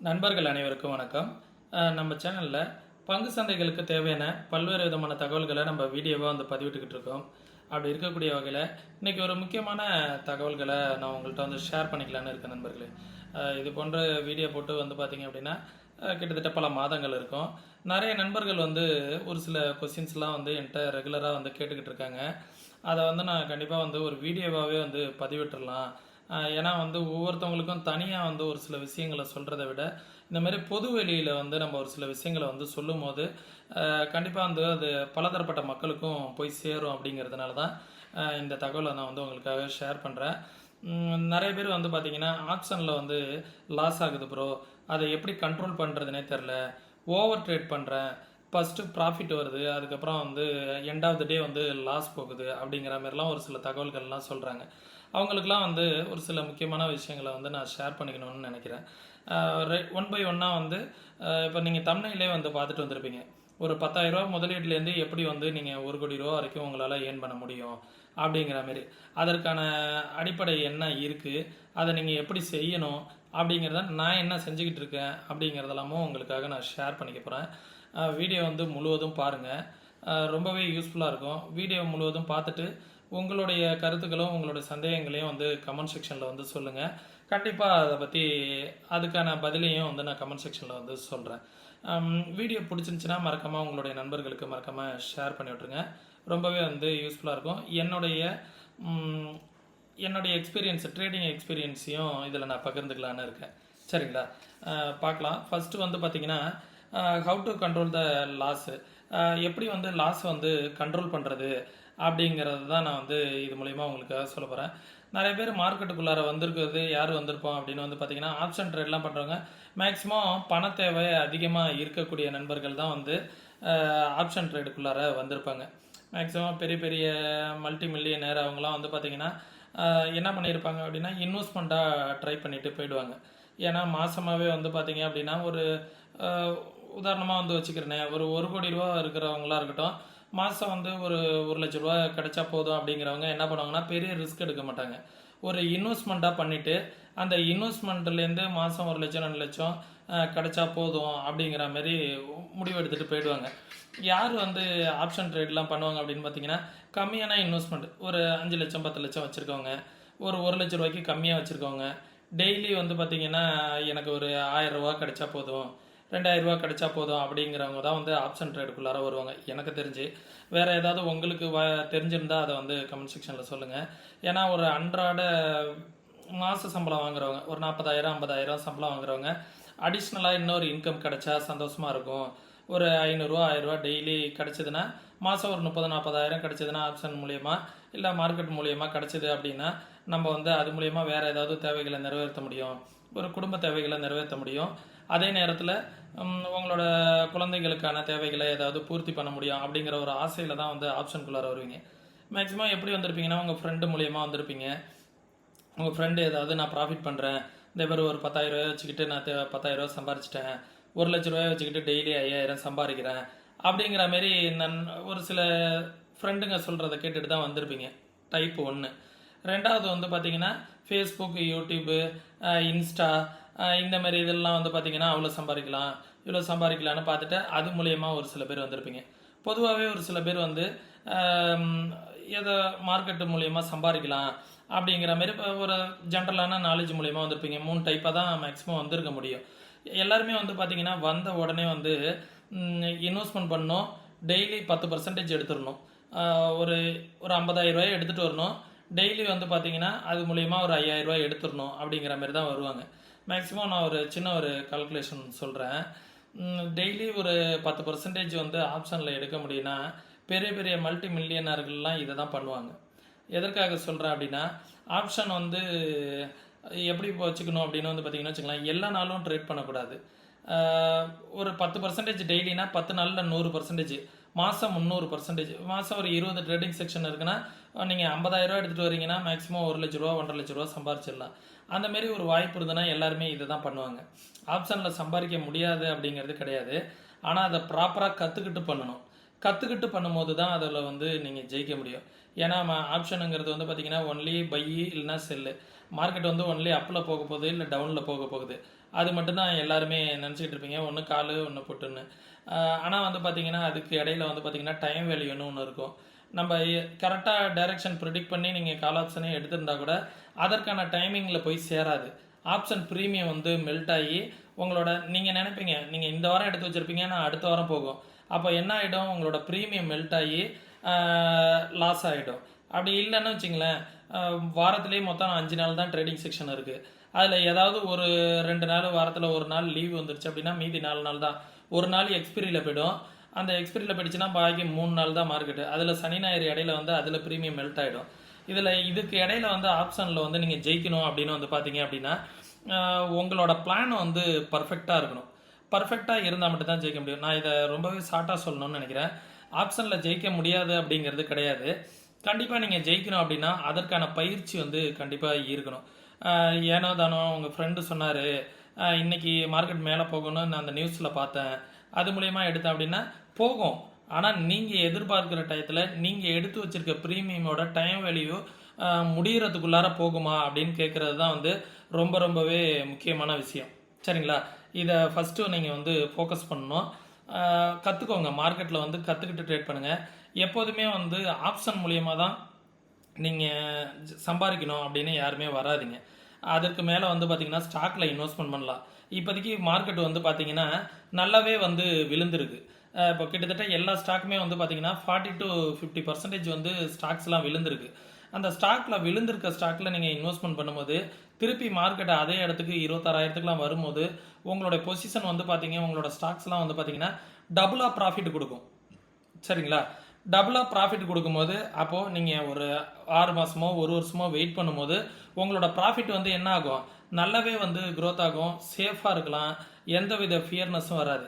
நண்பர்கள் அனைவருக்கும் வணக்கம். நம்ம சேனலில் பங்கு சந்தைகளுக்கு தேவையான பல்வேறு விதமான தகவல்களை நம்ம வீடியோவாக பதிவிட்டுக்கிட்டு இருக்கோம். அப்படி இருக்கக்கூடிய வகையில் இன்றைக்கி ஒரு முக்கியமான தகவல்களை நான் உங்கள்கிட்ட ஷேர் பண்ணிக்கலான்னு இருக்கேன் நண்பர்களே. இது போன்ற வீடியோ போட்டு பார்த்தீங்க அப்படின்னா கிட்டத்தட்ட பல மாதங்கள் இருக்கும். நிறைய நண்பர்கள் ஒரு சில கொஸ்டின்ஸ்லாம் என்கிட்ட ரெகுலராக கேட்டுக்கிட்டு இருக்காங்க. அதை நான் கண்டிப்பாக ஒரு வீடியோவாகவே பதிவிட்டுடலாம். ஏன்னா ஒவ்வொருத்தவங்களுக்கும் தனியாக ஒரு சில விஷயங்களை சொல்கிறத விட இந்த மாதிரி பொது வெளியில் நம்ம ஒரு சில விஷயங்களை சொல்லும் போது கண்டிப்பாக அது பலதரப்பட்ட மக்களுக்கும் போய் சேரும். அப்படிங்கிறதுனால தான் இந்த தகவலை நான் உங்களுக்காக ஷேர் பண்ணுறேன். நிறைய பேர் பார்த்தீங்கன்னா ஆப்ஷனில் லாஸ் ஆகுது ப்ரோ, அதை எப்படி கண்ட்ரோல் பண்ணுறதுனே தெரில, ஓவர் ட்ரேட் பண்ணுறேன், ஃபஸ்ட்டு ப்ராஃபிட் வருது, அதுக்கப்புறம் end of the day loss போகுது அப்படிங்கிற மாதிரிலாம் ஒரு சில தகவல்கள்லாம் சொல்கிறாங்க. அவங்களுக்குலாம் ஒரு சில முக்கியமான விஷயங்களை நான் ஷேர் பண்ணிக்கணும்னு நினைக்கிறேன். ஒன் பை ஒன்னாக இப்போ நீங்கள் தமிழ்நிலே பார்த்துட்டு வந்திருப்பீங்க. ஒரு 10,000 ரூபா முதலீட்டுலேருந்து எப்படி நீங்கள் 1 கோடி ரூபா வரைக்கும் உங்களால் ஏர்ன் பண்ண முடியும் அப்படிங்கிற மாரி, அதற்கான அடிப்படை என்ன இருக்குது, அதை நீங்கள் எப்படி செய்யணும் அப்படிங்கிறத நான் என்ன செஞ்சுக்கிட்டு இருக்கேன் அப்படிங்கிறதெல்லாமும் உங்களுக்காக நான் ஷேர் பண்ணிக்க போகிறேன். வீடியோ முழுவதும் பாருங்கள், ரொம்பவே யூஸ்ஃபுல்லாக இருக்கும். வீடியோ முழுவதும் பார்த்துட்டு உங்களுடைய கருத்துக்களும் உங்களுடைய சந்தேகங்களையும் கமெண்ட் செக்ஷனில் சொல்லுங்கள். கண்டிப்பாக அதை பற்றி அதுக்கான பதிலையும் நான் கமெண்ட் செக்ஷனில் சொல்கிறேன். வீடியோ பிடிச்சிருந்துச்சின்னா மறக்காமல் உங்களுடைய நண்பர்களுக்கு மறக்காமல் ஷேர் பண்ணி விட்ருங்க. ரொம்பவே யூஸ்ஃபுல்லாக இருக்கும். என்னுடைய எக்ஸ்பீரியன்ஸ், ட்ரேடிங் எக்ஸ்பீரியன்ஸையும் இதில் நான் பகிர்ந்துக்கலான்னு இருக்கேன். சரிங்களா, பார்க்கலாம். ஃபஸ்ட்டு பார்த்தீங்கன்னா how to control the loss, எப்படி லாஸ் கண்ட்ரோல் பண்ணுறது அப்படிங்கிறது தான் நான் இது மூலயமா உங்களுக்காக சொல்ல போகிறேன். நிறைய பேர் மார்க்கெட்டுக்குள்ளார வந்திருக்கிறது யார் வந்திருப்போம் அப்படின்னு பார்த்தீங்கன்னா ஆப்ஷன் ட்ரேட்லாம் பண்ணுறவங்க மேக்ஸிமம் பண தேவை அதிகமாக இருக்கக்கூடிய நண்பர்கள் தான் ஆப்ஷன் ட்ரேடுக்குள்ளார வந்திருப்பாங்க. மேக்ஸிமம் பெரிய பெரிய மல்டி மில்லியனர் அவங்களாம் பார்த்தீங்கன்னா என்ன பண்ணியிருப்பாங்க அப்படின்னா இன்வெஸ்ட்மெண்ட்டாக ட்ரை பண்ணிட்டு போயிடுவாங்க. ஏன்னா மாதமாகவே பார்த்தீங்க அப்படின்னா ஒரு உதாரணமாக வச்சுக்கிறேனே, ஒரு 1 கோடி ரூபா இருக்கிறவங்களா இருக்கட்டும், மாதம் ஒரு 1 லட்ச ரூபா கிடைச்சா போதும் அப்படிங்கிறவங்க என்ன பண்ணுவாங்கன்னா பெரிய ரிஸ்க் எடுக்க மாட்டாங்க. ஒரு இன்வெஸ்ட்மெண்ட்டாக பண்ணிவிட்டு அந்த இன்வெஸ்ட்மெண்ட்லேருந்து மாதம் 1 லட்சம் 2 லட்சம் கிடைச்சா போதும் அப்படிங்கிற மாதிரி முடிவு எடுத்துகிட்டு போயிடுவாங்க. யார் ஆப்ஷன் ட்ரேட்லாம் பண்ணுவாங்க அப்படின்னு பார்த்தீங்கன்னா கம்மியான இன்வெஸ்ட்மெண்ட், ஒரு 5 லட்சம் 10 லட்சம் வச்சுருக்கவங்க, ஒரு 1 லட்ச ரூபாய்க்கு கம்மியாக வச்சுருக்கவங்க, டெய்லி பார்த்தீங்கன்னா எனக்கு ஒரு 1000 ரூபா கிடைச்சா போதும், 2000 ரூபா கிடைச்சா போதும் அப்படிங்கிறவங்க தான் ஆப்ஷன் ட்ரேடுக்குள்ளார வருவாங்க. எனக்கு தெரிஞ்சு வேறு ஏதாவது உங்களுக்கு தெரிஞ்சிருந்தால் அதை கமெண்ட் செக்ஷனில் சொல்லுங்கள். ஏன்னா ஒரு அன்றாட மாத சம்பளம் வாங்குறவங்க, ஒரு 40,000 50,000 சம்பளம் வாங்குறவங்க அடிஷ்னலாக இன்னொரு இன்கம் கிடைச்சா சந்தோஷமாக இருக்கும். ஒரு 500 ரூபா 1000 ரூபா டெய்லி கிடச்சிதுன்னா, மாதம் ஒரு 30,000 40,000 கிடச்சிதுன்னா ஆப்ஷன் மூலயமா இல்லை மார்க்கெட் மூலயமா கிடச்சிது அப்படின்னா நம்ம அது மூலயமா வேறு ஏதாவது தேவைகளை நிறைவேற்ற முடியும், ஒரு குடும்ப தேவைகளை நிறைவேற்ற முடியும். அதே நேரத்தில் உங்களோட குழந்தைகளுக்கான தேவைகளை ஏதாவது பூர்த்தி பண்ண முடியும் அப்படிங்கிற ஒரு ஆசையில் தான் ஆப்ஷனுக்குள்ளார வருவீங்க. மேக்ஸிமம் எப்படி வந்திருப்பீங்கன்னா உங்கள் ஃப்ரெண்டு மூலயமா வந்திருப்பீங்க. உங்கள் ஃப்ரெண்டு ஏதாவது நான் ப்ராஃபிட் பண்ணுறேன், இந்த பேர் ஒரு 10,000 ரூபாய் வச்சுக்கிட்டு நான் 10,000 ரூபா சம்பாரிச்சிட்டேன், 1 லட்ச ரூபாய் வச்சுக்கிட்டு டெய்லி 5,000 சம்பாதிக்கிறேன் அப்படிங்கிற மாரி நான் ஒரு சில ஃப்ரெண்டுங்க சொல்கிறத கேட்டுட்டு தான் வந்திருப்பீங்க. டைப் 1. ரெண்டாவது பார்த்தீங்கன்னா ஃபேஸ்புக், யூடியூப்பு, இன்ஸ்டா இந்த மாதிரி இதெல்லாம் பார்த்தீங்கன்னா அவ்வளோ சம்பாதிக்கலாம் இவ்வளோ சம்பாதிக்கலான்னு பார்த்துட்டு அது மூலயமா ஒரு சில பேர் வந்திருப்பீங்க. பொதுவாகவே ஒரு சில பேர் எதை மார்க்கெட்டு மூலயமா சம்பாதிக்கலாம் அப்படிங்கிற மாதிரி ஒரு ஜென்ரலான நாலேஜ் மூலயமா வந்திருப்பீங்க. 3 டைப்பாக தான் மேக்ஸிமம் வந்திருக்க முடியும். எல்லாருமே பார்த்தீங்கன்னா வந்த உடனே இன்வெஸ்ட்மெண்ட் பண்ணணும், டெய்லி 10% எடுத்துடணும், ஒரு ஒரு 50,000 ரூபாய் எடுத்துகிட்டு வரணும், டெய்லி பார்த்தீங்கன்னா அது மூலயமா ஒரு 5,000 ரூபாய் எடுத்துடணும் அப்படிங்கிற மாதிரி தான் வருவாங்க. மேக்ஸிமம் நான் ஒரு சின்ன ஒரு கால்குலேஷன் சொல்கிறேன். டெய்லி ஒரு 10% ஆப்ஷனில் எடுக்க முடியும்னா பெரிய பெரிய மல்டி மில்லியனர்கள்லாம் இதை தான் பண்ணுவாங்க. எதற்காக சொல்கிறேன் அப்படின்னா ஆப்ஷன் எப்படி வச்சுக்கணும் அப்படின்னு பார்த்தீங்கன்னா வச்சுக்கலாம், எல்லா நாளும் ட்ரேட் பண்ணக்கூடாது. ஒரு 10% டெய்லினா 10 நாளில் 100%, மாதம் 300%, மாதம் ஒரு 20 ட்ரேடிங் செக்ஷன் இருக்குன்னா நீங்கள் 50,000 ரூபா எடுத்துகிட்டு வரீங்கன்னா மேக்ஸிமம் 1 லட்ச ரூபா 1.5 லட்ச ரூபா சம்பாரிச்சிடலாம். அந்தமாரி ஒரு வாய்ப்பு இருந்ததுன்னா எல்லாருமே இதை தான் பண்ணுவாங்க. ஆப்ஷனில் சம்பாதிக்க முடியாது அப்படிங்கிறது கிடையாது, ஆனால் அதை ப்ராப்பராக கற்றுக்கிட்டு பண்ணணும். கற்றுக்கிட்டு பண்ணும்போது தான் அதில் நீங்கள் ஜெயிக்க முடியும். ஏன்னா ஆப்ஷனுங்கிறது பார்த்தீங்கன்னா ஒன்லி பை இல்லைனா செல்லு. மார்க்கெட் வந்து ஒன்லி அப்பில் போக போகுது இல்லை டவுனில் போக போகுது. அது மட்டும்தான் எல்லாருமே நினச்சிக்கிட்டு இருப்பீங்க, ஒன்று காலு ஒன்று புட்டுன்னு. ஆனால் வந்து பார்த்தீங்கன்னா அதுக்கு இடையில வந்து பார்த்தீங்கன்னா டைம் வேல்யூன்னு ஒன்று இருக்கும். நம்ம கரெக்டாக டைரெக்ஷன் ப்ரிடிக்ட் பண்ணி நீங்கள் கால் ஆப்ஷனே எடுத்திருந்தா கூட அதற்கான டைமிங்கில் போய் சேராது. ஆப்ஷன் ப்ரீமியம் வந்து மெல்ட் ஆகி உங்களோட நீங்கள் நினைப்பீங்க நீங்கள் இந்த வாரம் எடுத்து வச்சுருப்பீங்க, நான் அடுத்த வாரம் போகும். அப்போ என்ன ஆகிடும், உங்களோட ப்ரீமியம் மெல்ட் ஆகி லாஸ் ஆகிடும். அப்படி இல்லைன்னு வச்சிங்களேன், வாரத்துலேயே மொத்தம் 5 நாள் தான் ட்ரேடிங் செக்ஷன் இருக்குது. அதில் ஏதாவது ஒரு 2 நாள், வாரத்தில் ஒரு நாள் லீவ் வந்துருச்சு அப்படின்னா மீதி 4 நாள் தான். ஒரு நாள் எக்ஸ்பிரியில் போய்டும். அந்த எக்ஸ்பிரியில் போயிடுச்சுன்னா பாக்கி 3 நாள் தான் மார்க்கெட்டு. அதில் சனி ஞாயிறு இடையில வந்து அதில் ப்ரீமியம் மெல்ட் ஆகிடும். இதில் இதுக்கு இடையில வந்து ஆப்ஷனில் வந்து நீங்கள் ஜெயிக்கணும் அப்படின்னு வந்து பார்த்தீங்க அப்படின்னா உங்களோட பிளான் வந்து பர்ஃபெக்டாக இருக்கணும். பர்ஃபெக்டாக இருந்தால் மட்டும்தான் ஜெயிக்க முடியும். நான் இதை ரொம்பவே ஷார்ட்டாக சொல்லணும்னு நினைக்கிறேன். ஆப்ஷனில் ஜெயிக்க முடியாது அப்படிங்கிறது கிடையாது. கண்டிப்பாக நீங்கள் ஜெயிக்கணும் அப்படின்னா அதற்கான பயிற்சி வந்து கண்டிப்பாக இருக்கணும். ஏனோ தானோ உங்கள் ஃப்ரெண்டு சொன்னார் இன்னைக்கு மார்க்கெட் மேலே போகணும்னு நான் அந்த நியூஸில் பார்த்தேன், அது மூலயமா எடுத்தேன் அப்படின்னா போகும். ஆனால் நீங்கள் எதிர்பார்க்குற டயத்தில் நீங்கள் எடுத்து வச்சிருக்க ப்ரீமியமோட டைம் வேல்யூ முடிகிறதுக்குள்ளார போகுமா அப்படின்னு கேட்குறது தான் வந்து ரொம்பவே முக்கியமான விஷயம். சரிங்களா? இதை ஃபஸ்ட்டு நீங்கள் வந்து ஃபோக்கஸ் பண்ணணும். கற்றுக்கோங்க. மார்க்கெட்டில் வந்து கற்றுக்கிட்டு ட்ரேட் பண்ணுங்கள். எப்போதுமே வந்து ஆப்ஷன் மூலியமாக தான் நீங்கள் சம்பாதிக்கணும் அப்படின்னு யாருமே வராதிங்க. அதற்கு மேலே வந்து பார்த்தீங்கன்னா ஸ்டாக்கில் இன்வெஸ்ட்மெண்ட் பண்ணலாம். இப்போதைக்கு மார்க்கெட் வந்து பார்த்தீங்கன்னா நல்லாவே வந்து விழுந்திருக்கு. இப்போ கிட்டத்தட்ட எல்லா ஸ்டாக்குமே வந்து பார்த்தீங்கன்னா 40 to 50% வந்து ஸ்டாக்ஸ்லாம் விழுந்திருக்கு. அந்த ஸ்டாக்கில் விழுந்திருக்க ஸ்டாக்கில் நீங்கள் இன்வெஸ்ட்மெண்ட் பண்ணும்போது திருப்பி மார்க்கெட்டை அதே இடத்துக்கு 26,000க்குலாம் வரும்போது உங்களோட பொசிஷன் வந்து பார்த்தீங்க, உங்களோட ஸ்டாக்ஸ்லாம் வந்து பார்த்தீங்கன்னா டபுளாக ப்ராஃபிட் கொடுக்கும். சரிங்களா? டபுளாக ப்ராஃபிட் கொடுக்கும்போது அப்போது நீங்கள் ஒரு 6 மாதமோ 1 வருஷமோ வெயிட் பண்ணும்போது உங்களோட ப்ராஃபிட் வந்து என்ன ஆகும், நல்லாவே வந்து க்ரோத் ஆகும். சேஃபாக இருக்கலாம், எந்த வித ஃபியர்னஸும் வராது.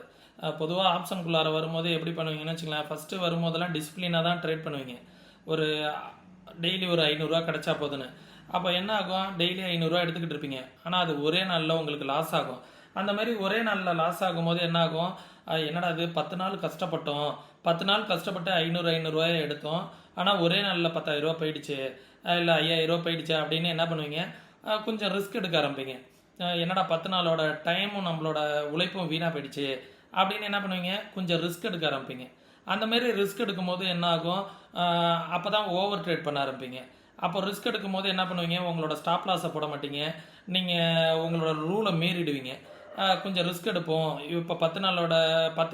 பொதுவாக ஆப்ஷனுக்குள்ளார வரும்போது எப்படி பண்ணுவீங்கன்னு வச்சுக்கலாம், ஃபஸ்ட்டு வரும்போதெல்லாம் டிசிப்ளினாக தான் ட்ரேட் பண்ணுவீங்க. ஒரு டெய்லி ஒரு 500 கிடச்சா போதுன்னு. அப்போ என்ன ஆகும், டெய்லி 500 எடுத்துக்கிட்டு இருப்பீங்க. ஆனால் அது ஒரே நாளில் உங்களுக்கு லாஸ் ஆகும். அந்த மாதிரி ஒரே நாளில் லாஸ் ஆகும்போது என்ன ஆகும், என்னடா அது 10 நாள் கஷ்டப்பட்டோம், 10 நாள் கஷ்டப்பட்டு 500 எடுத்தோம், ஆனால் ஒரே நாளில் 10,000 போயிடுச்சு, இல்லை 5,000 போயிடுச்சு அப்படின்னு என்ன பண்ணுவீங்க, கொஞ்சம் ரிஸ்க் எடுக்க ஆரம்பிப்பீங்க. என்னடா 10 நாளோட டைமும் நம்மளோட உழைப்பும் வீணாக போயிடுச்சு அப்படின்னு என்ன பண்ணுவீங்க, கொஞ்சம் ரிஸ்க் எடுக்க ஆரம்பிப்பீங்க. அந்த மாதிரி ரிஸ்க் எடுக்கும்போது என்ன ஆகும், அப்போ தான் ஓவர் ட்ரேட் பண்ண ஆரம்பிப்பீங்க. அப்போ ரிஸ்க் எடுக்கும்போது என்ன பண்ணுவீங்க, உங்களோட ஸ்டாப் லாஸை போட மாட்டீங்க, நீங்கள் உங்களோட ரூலை மீறிடுவீங்க. கொஞ்சம் ரிஸ்க் எடுப்போம். இப்போ 10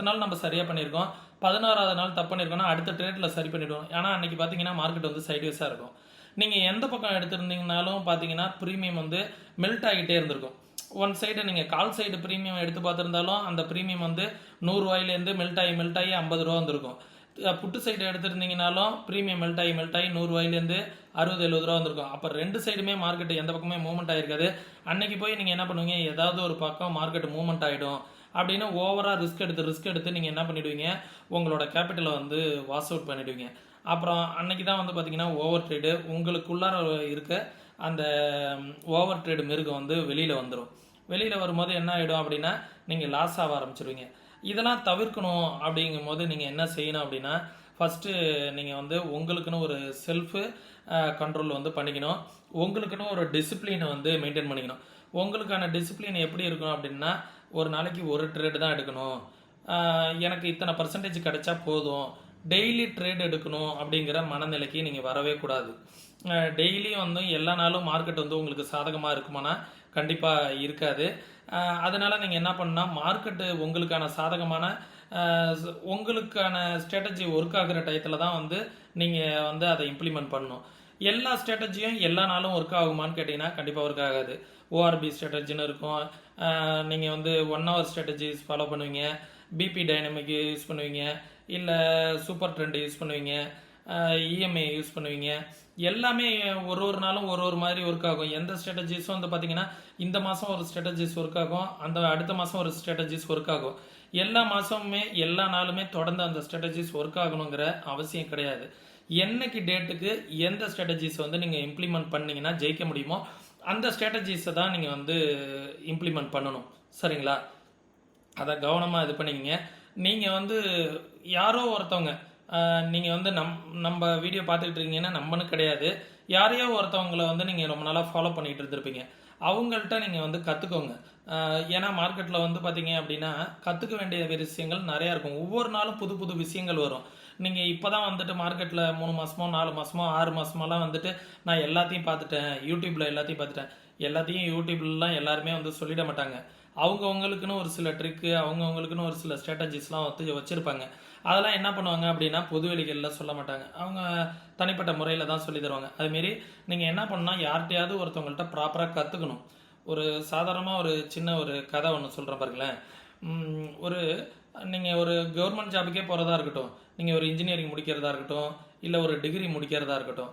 நாள் நம்ம சரியாக பண்ணியிருக்கோம், 16வது நாள் தப்பு பண்ணியிருக்கோம்னா அடுத்த ட்ரேட்டில் சரி பண்ணிவிடுவோம். ஆனால் அன்றைக்கி பார்த்தீங்கன்னா மார்க்கெட் வந்து சைட்வேஸாக இருக்கும். நீங்கள் எந்த பக்கம் எடுத்திருந்தீங்கனாலும் பார்த்தீங்கன்னா ப்ரீமியம் வந்து மெல்ட் ஆகிட்டே இருந்திருக்கும். ஒன் சைடு நீங்கள் கால் சைடு ப்ரீமியம் எடுத்து பார்த்துருந்தாலும் அந்த ப்ரீமியம் வந்து 100 ரூபாயிலேருந்து மெல்ட் ஆகி 50 ரூபா வந்திருக்கும். புட்டு சைடு எடுத்திருந்தீங்கனாலும் ப்ரீமியம் மெல்ட் ஆகி 100 ரூபாயிலேருந்து 60-70 ரூபா வந்திருக்கும். அப்போ ரெண்டு சைடுமே மார்க்கெட் எந்த பக்கமே மூவ்மெண்ட் ஆகிருக்காது. அன்னைக்கு போய் நீங்கள் என்ன பண்ணுவீங்க, ஏதாவது ஒரு பக்கம் மார்க்கெட் மூவ்மெண்ட் ஆகிடும் அப்படின்னு ஓவராக ரிஸ்க் எடுத்து நீங்கள் என்ன பண்ணிவிடுவீங்க, உங்களோட கேபிட்டலை வந்து வாஷ் அவுட் பண்ணிவிடுவீங்க. அப்புறம் அன்னைக்கு தான் வந்து பார்த்தீங்கன்னா ஓவர் ட்ரேடு உங்களுக்குள்ளார இருக்க அந்த ஓவர் ட்ரேடு மிருகம் வந்து வெளியில் வந்துடும். வெளியில் வரும்போது என்ன ஆகிடும் அப்படின்னா நீங்கள் லாஸ் ஆக ஆரம்பிச்சிருவீங்க. இதெல்லாம் தவிர்க்கணும் அப்படிங்கும் போது நீங்கள் என்ன செய்யணும் அப்படின்னா, ஃபஸ்ட்டு நீங்கள் வந்து உங்களுக்குன்னு ஒரு செல்ஃபு கண்ட்ரோல் வந்து பண்ணிக்கணும். உங்களுக்குன்னு ஒரு டிசிப்ளினை வந்து மெயின்டைன் பண்ணிக்கணும். உங்களுக்கான டிசிப்ளின் எப்படி இருக்கணும் அப்படின்னா, ஒரு நாளைக்கு ஒரு ட்ரேடு தான் எடுக்கணும், எனக்கு இத்தனை பர்சன்டேஜ் கிடைச்சா போதும், டெய்லி ட்ரேட் எடுக்கணும் அப்படிங்கிற மனநிலைக்கு நீங்கள் வரவே கூடாது. டெய்லியும் வந்து எல்லா நாளும் மார்க்கெட் வந்து உங்களுக்கு சாதகமாக இருக்குமானா கண்டிப்பாக இருக்காது. அதனால் நீங்கள் என்ன பண்ணால் மார்க்கெட்டு உங்களுக்கான சாதகமான உங்களுக்கான ஸ்ட்ராட்டஜி ஒர்க் ஆகிற டயத்தில் தான் வந்து நீங்கள் வந்து அதை இம்ப்ளிமெண்ட் பண்ணணும். எல்லா ஸ்ட்ராட்டஜியும் எல்லா நாளும் ஒர்க் ஆகுமான்னு கேட்டிங்கன்னா கண்டிப்பாக ஒர்க் ஆகாது. ஓஆர்பி ஸ்ட்ராட்டஜின்னு இருக்கும், நீங்கள் வந்து 1 hour ஸ்ட்ராட்டஜிஸ் ஃபாலோ பண்ணுவீங்க, பிபி டைனமிக் யூஸ் பண்ணுவீங்க, இல்லை சூப்பர் ட்ரெண்ட் யூஸ் பண்ணுவீங்க, இஎம்ஐ யூஸ் பண்ணுவீங்க. எல்லாமே ஒரு நாளும் ஒரு மாதிரி ஒர்க் ஆகும். எந்த ஸ்ட்ராட்டஜிஸும் வந்து பார்த்தீங்கன்னா இந்த மாதம் ஒரு ஸ்ட்ராட்டஜிஸ் ஒர்க் ஆகும், அந்த அடுத்த மாதம் ஒரு ஸ்ட்ராட்டஜிஸ் ஒர்க் ஆகும். எல்லா மாதமுமே எல்லா நாளுமே தொடர்ந்து அந்த ஸ்ட்ராட்டஜிஸ் ஒர்க் ஆகணுங்கிற அவசியம் கிடையாது. என்னைக்கு டேட்டுக்கு எந்த ஸ்ட்ராட்டஜிஸ் வந்து நீங்கள் இம்ப்ளிமெண்ட் பண்ணிங்கன்னா ஜெயிக்க முடியுமோ அந்த ஸ்ட்ராட்டஜிஸை தான் நீங்கள் வந்து இம்ப்ளிமெண்ட் பண்ணணும். சரிங்களா? அதை கவனமாக இது பண்ணிக்கிங்க. நீங்கள் வந்து யாரோ ஒருத்தவங்க நீங்கள் வந்து நம்ம வீடியோ பார்த்துக்கிட்டு இருக்கீங்கன்னா நம்மனு கிடையாது, யாரையோ ஒருத்தவங்களை வந்து நீங்கள் ரொம்ப நாளாக ஃபாலோ பண்ணிகிட்டு இருந்திருப்பீங்க. அவங்கள்ட்ட நீங்கள் வந்து கற்றுக்கோங்க. ஏன்னா மார்க்கெட்டில் வந்து பார்த்தீங்க அப்படின்னா கற்றுக்க வேண்டிய விஷயங்கள் நிறையா இருக்கும். ஒவ்வொரு நாளும் புது புது விஷயங்கள் வரும். நீங்கள் இப்போ தான் வந்துட்டு மார்க்கெட்டில் 3 மாதமோ 4 மாதமோ 6 மாதமோலாம் வந்துட்டு நான் எல்லாத்தையும் பார்த்துட்டேன், யூடியூப்பில் எல்லாத்தையும் பார்த்துட்டேன். எல்லாத்தையும் யூடியூப்லாம் எல்லாருமே வந்து சொல்லிட மாட்டாங்க. அவங்கவுங்களுக்குன்னு ஒரு சில ட்ரிக்கு, அவங்கவுங்களுக்குன்னு ஒரு சில ஸ்ட்ராட்டஜிஸ்லாம் வச்சுருப்பாங்க. அதெல்லாம் என்ன பண்ணுவாங்க அப்படின்னா பொது வெளிகளில் சொல்ல மாட்டாங்க. அவங்க தனிப்பட்ட முறையில் தான் சொல்லி தருவாங்க. அதுமாரி நீங்கள் என்ன பண்ணால் யார்கிட்டையாவது ஒருத்தவங்கள்ட்ட ப்ராப்பராக கற்றுக்கணும். ஒரு சாதாரணமாக ஒரு சின்ன ஒரு கதை ஒன்று சொல்கிறேன் பாருங்களேன். ஒரு நீங்கள் ஒரு கவர்மெண்ட் ஜாபுக்கே போகிறதா இருக்கட்டும், நீங்கள் ஒரு இன்ஜினியரிங் முடிக்கிறதா இருக்கட்டும், இல்லை ஒரு டிகிரி முடிக்கிறதா இருக்கட்டும்,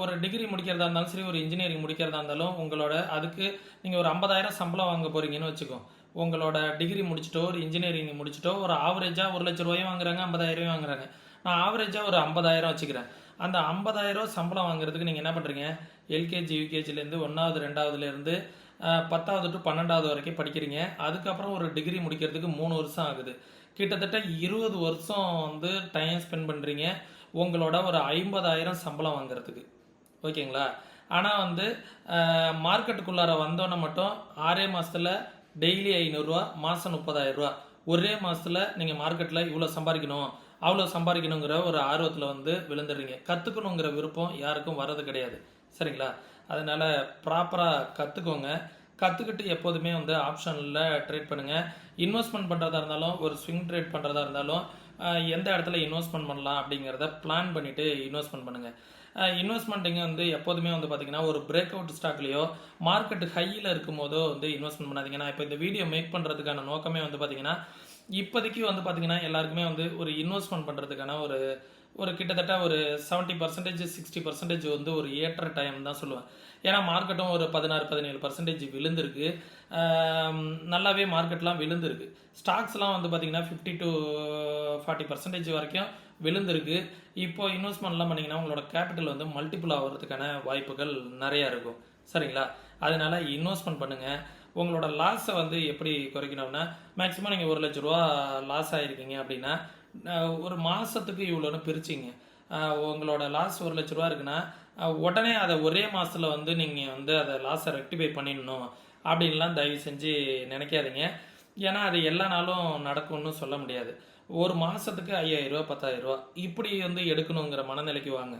ஒரு டிகிரி முடிக்கிறதா இருந்தாலும் சரி, ஒரு இன்ஜினியரிங் முடிக்கிறதா இருந்தாலும் உங்களோட அதுக்கு நீங்கள் ஒரு 50,000 சம்பளம் வாங்க போகிறீங்கன்னு வச்சுக்கோ. உங்களோட டிகிரி முடிச்சுட்டோ ஒரு இன்ஜினியரிங் முடிச்சுட்டோ ஒரு ஆவரேஜாக 1,00,000 ரூபாயும் வாங்குறாங்க, 50,000 வாங்குறாங்க. நான் ஆவரேஜாக ஒரு 50,000 வச்சுக்கிறேன். அந்த 50,000 சம்பளம் வாங்குறதுக்கு நீங்கள் என்ன பண்ணுறீங்க? எல்கேஜி யூகேஜிலேருந்து 1வது 2வதுலேருந்து 10வது டு 12வது வரைக்கும் படிக்கிறீங்க. அதுக்கப்புறம் ஒரு டிகிரி முடிக்கிறதுக்கு 3 வருஷம் ஆகுது. கிட்டத்தட்ட 20 வருஷம் வந்து டைம் ஸ்பெண்ட் பண்ணுறீங்க உங்களோட ஒரு 50,000 சம்பளம் வாங்குறதுக்கு. ஓகேங்களா? ஆனால் வந்து மார்க்கெட்டுக்குள்ளார வந்தோன்னே மட்டும் 6 மாதத்தில் டெய்லி 500 ரூபா, மாதம் 30,000 ரூபா. ஒரே மாதத்தில் நீங்கள் மார்க்கெட்டில் இவ்வளோ சம்பாதிக்கணும், அவ்வளோ சம்பாதிக்கணுங்கிற ஒரு ஆர்வத்தில் வந்து விழுந்துடுறீங்க. கற்றுக்கணுங்கிற விருப்பம் யாருக்கும் வர்றது கிடையாது. சரிங்களா? அதனால் ப்ராப்பராக கற்றுக்கோங்க. கற்றுக்கிட்டு எப்போதுமே வந்து ஆப்ஷனில் ட்ரேட் பண்ணுங்கள். இன்வெஸ்ட்மெண்ட் பண்ணுறதா இருந்தாலும், ஒரு ஸ்விங் ட்ரேட் பண்ணுறதா இருந்தாலும், எந்த இடத்துல இன்வெஸ்ட்மெண்ட் பண்ணலாம் அப்படிங்கிறத பிளான் பண்ணிவிட்டு இன்வெஸ்ட்மெண்ட் பண்ணுங்கள். இன்வெஸ்ட்மெண்ட்டுங்க வந்து எப்போதுமே வந்து பார்த்திங்கன்னா ஒரு பிரேக் அவுட் ஸ்டாக்லேயோ மார்க்கெட் ஹையில் இருக்கும் போதோ வந்து இன்வெஸ்ட்மெண்ட் பண்ணாதீங்க. நான் இப்போ இந்த வீடியோ மேக் பண்ணுறதுக்கான நோக்கமே வந்து பார்த்திங்கன்னா இப்போதைக்கு வந்து பார்த்திங்கன்னா எல்லாருக்குமே வந்து ஒரு இன்வெஸ்ட்மெண்ட் பண்ணுறதுக்கான ஒரு கிட்டத்தட்ட ஒரு 70% 60% வந்து ஒரு ஏற்ற டைம் தான் சொல்லுவேன். ஏன்னா மார்க்கெட்டும் ஒரு 16-17% விழுந்திருக்கு. நல்லாவே மார்க்கெட்லாம் விழுந்திருக்கு. ஸ்டாக்ஸ்லாம் வந்து பார்த்திங்கன்னா 50-40% வரைக்கும் விழுந்திருக்கு. இப்போ இன்வெஸ்ட்மெண்ட்லாம் பண்ணிங்கன்னா உங்களோட கேபிட்டல் வந்து மல்டிபிள் ஆகிறதுக்கான வாய்ப்புகள் நிறையா இருக்கும். சரிங்களா? அதனால் இன்வெஸ்ட்மெண்ட் பண்ணுங்கள். உங்களோட லாஸை வந்து எப்படி குறைக்கணும்னா, மேக்ஸிமம் நீங்கள் 1,00,000 ரூபா லாஸ் ஆகிருக்கீங்க அப்படின்னா ஒரு மாதத்துக்கு இவ்வளோன்னு பிரிச்சிங்க. உங்களோட லாஸ் 1,00,000 ரூபா இருக்குன்னா உடனே அதை ஒரே மாதத்தில் வந்து நீங்கள் வந்து அதை லாஸை ரெக்டிஃபை பண்ணிடணும் அப்படின்லாம் தயவு செஞ்சு நினைக்காதீங்க. ஏன்னா அது எல்லா நாளும் நடக்கும்னு சொல்ல முடியாது. ஒரு மாதத்துக்கு 5,000 ரூபா 10,000 ரூபா இப்படி வந்து எடுக்கணுங்கிற மனநிலைக்கு வாங்க.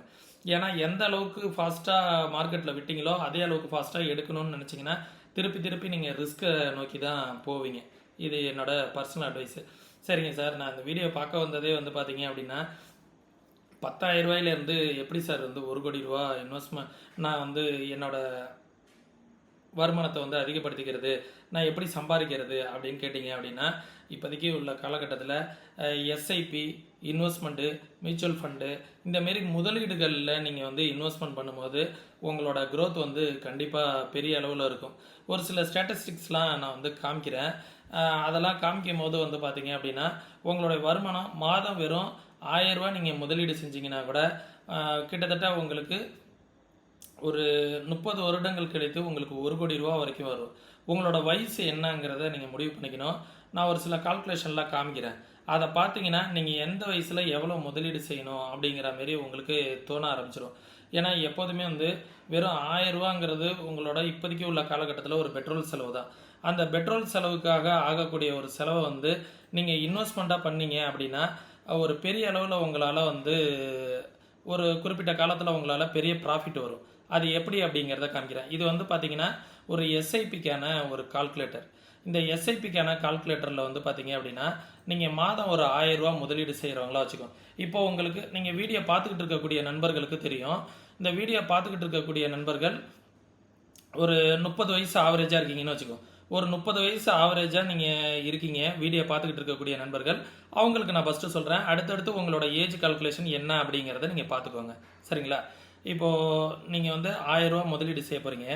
ஏன்னா எந்த அளவுக்கு ஃபாஸ்ட்டாக மார்க்கெட்டில் விட்டீங்களோ அதே அளவுக்கு ஃபாஸ்ட்டாக எடுக்கணும்னு நினச்சிங்கன்னா திருப்பி திருப்பி நீங்கள் ரிஸ்க்கை நோக்கி தான் போவீங்க. இது என்னோட பர்சனல் அட்வைஸு. சரிங்க சார், நான் இந்த வீடியோ பார்க்க வந்ததே வந்து பார்த்தீங்க அப்படின்னா 10,000 ரூபாயிலேருந்து எப்படி சார் வந்து 1 கோடி ரூபா இன்வெஸ்ட்மெண்ட் நான் வந்து என்னோட வருமானத்தை வந்து அதிகப்படுத்திக்கிறது, நான் எப்படி சம்பாதிக்கிறது அப்படின்னு கேட்டிங்க அப்படின்னா, இப்போதைக்கு உள்ள காலகட்டத்தில் எஸ்ஐபி, இன்வெஸ்ட்மெண்ட்டு, மியூச்சுவல் ஃபண்டு இந்தமாரி முதலீடுகளில் நீங்கள் வந்து இன்வெஸ்ட்மெண்ட் பண்ணும்போது உங்களோட க்ரோத் வந்து கண்டிப்பாக பெரிய அளவில் இருக்கும். ஒரு சில ஸ்டாட்டிஸ்டிக்ஸ்லாம் நான் வந்து காமிக்கிறேன். அதெல்லாம் காமிக்கும் போது வந்து பார்த்தீங்க அப்படின்னா உங்களுடைய வருமானம் மாதம் வெறும் 1000 ரூபா நீங்கள் முதலீடு செஞ்சீங்கன்னா கூட கிட்டத்தட்ட உங்களுக்கு ஒரு 30 வருடங்கள் கழித்து உங்களுக்கு 1 கோடி ரூபா வரைக்கும் வரும். உங்களோட வயசு என்னங்கிறத நீங்கள் முடிவு பண்ணிக்கணும். நான் ஒரு சில கால்குலேஷன்லாம் காமிக்கிறேன். அதை பார்த்தீங்கன்னா நீங்கள் எந்த வயசில் எவ்வளோ முதலீடு செய்யணும் அப்படிங்கிற மாரி உங்களுக்கு தோண ஆரம்பிச்சிடும். ஏன்னா எப்போதுமே வந்து வெறும் 1000 ரூபாங்கிறது உங்களோட இப்போதைக்கு உள்ள காலகட்டத்தில் ஒரு பெட்ரோல் செலவு தான். அந்த பெட்ரோல் செலவுக்காக ஆகக்கூடிய ஒரு செலவை வந்து நீங்கள் இன்வெஸ்ட்மெண்ட்டாக பண்ணீங்க அப்படின்னா ஒரு பெரிய அளவில் உங்களால் வந்து ஒரு குறிப்பிட்ட காலத்தில் உங்களால் பெரிய ப்ராஃபிட் வரும். அது எப்படி அப்படிங்கிறத காமிக்கிறேன். இது வந்து பார்த்தீங்கன்னா ஒரு எஸ்ஐபிக்கான ஒரு கால்குலேட்டர். இந்த எஸ்ஐபிக்கான கால்குலேட்டரில் வந்து பார்த்தீங்க அப்படின்னா நீங்கள் மாதம் ஒரு 1000 ரூபா முதலீடு செய்கிறவங்களா வச்சுக்கோங்க. இப்போ உங்களுக்கு நீங்கள் வீடியோ பார்த்துக்கிட்டு இருக்கக்கூடிய நண்பர்களுக்கு தெரியும். இந்த வீடியோ பார்த்துக்கிட்டு இருக்கக்கூடிய நண்பர்கள் ஒரு 30 வயசு ஆவரேஜாக இருக்கீங்கன்னு வச்சுக்கோங்க. ஒரு 30 வயசு ஆவரேஜாக நீங்கள் இருக்கீங்க வீடியோ பார்த்துக்கிட்டு இருக்கக்கூடிய நண்பர்கள், அவங்களுக்கு நான் ஃபஸ்ட்டு சொல்கிறேன். அடுத்தடுத்து உங்களோட ஏஜ் கால்குலேஷன் என்ன அப்படிங்கிறத நீங்கள் பார்த்துக்கோங்க. சரிங்களா? இப்போது நீங்கள் வந்து 1000 ரூபா முதலீடு செய்ய போகிறீங்க.